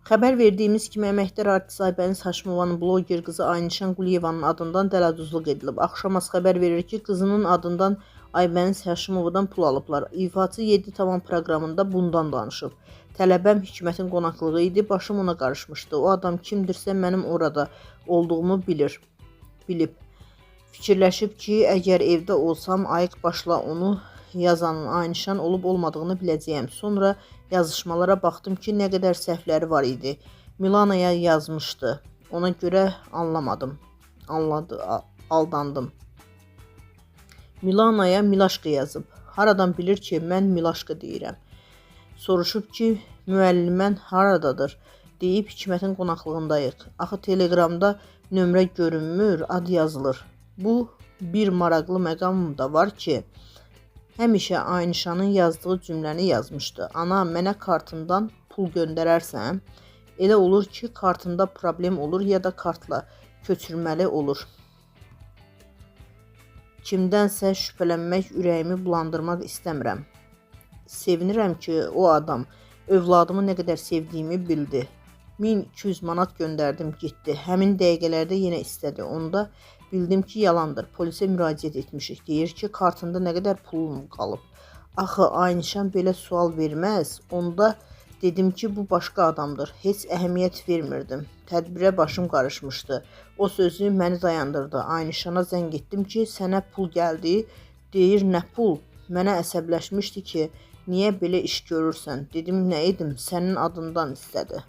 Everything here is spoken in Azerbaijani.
Xəbər verdiyimiz kimi əməkdar artist Aybəniz Haşimovanın bloger qızı Aynişan Quliyevanın adından dələduzluq edilib. Axşamaz xəbər verir ki, qızının adından Aybəniz Haşimovadan pul alıblar. İfaçı 7 Tamam proqramında bundan danışıb. Tələbəm Hikmətin qonaqlığı idi, başım ona qarışmışdı. O adam kimdirsə mənim orada olduğumu bilib. Fikirləşib ki, əgər evdə olsam ayıq başla onu yazanın Aynişan olub olmadığını biləcəyəm. Sonra yazışmalara baxdım ki, nə qədər səhvləri var idi. Milanaya yazmışdı. Ona görə aldandım. Milanaya Milaşka yazıb. Haradan bilir ki, mən Milaşka deyirəm. Soruşub ki, müəllimən haradadır? Deyib Hikmətin qonaqlığındayıq. Axı Telegramda nömrə görünmür, ad yazılır. Bu bir maraqlı məqam da var ki, həmişə Aynişanın yazdığı cümləni yazmışdı. Ana, mənə kartından pul göndərərsən, elə olur ki, kartında problem olur ya da kartla köçürməli olur. Kimdənsə şübhələnmək, ürəyimi bulandırmaq istəmirəm. Sevinirəm ki, o adam övladımı nə qədər sevdiyimi bildi. 1200 manat göndərdim, getdi. Həmin dəqiqələrdə yenə istədi. Onda bildim ki, yalandır. Polisə müraciət etmişik. Deyir ki, kartında nə qədər pulum qalıb. Axı Aynişan belə sual verməz. Onda dedim ki, bu başqa adamdır. Heç əhəmiyyət vermirdim. Tədbirə başım qarışmışdı. O sözü məni dayandırdı. Aynişana zəng etdim ki, sənə pul gəldi. Deyir, nə pul? Mənə əsəbləşmişdi ki, niyə belə iş görürsən? Dedim, nə edim? Sənin adından istədi.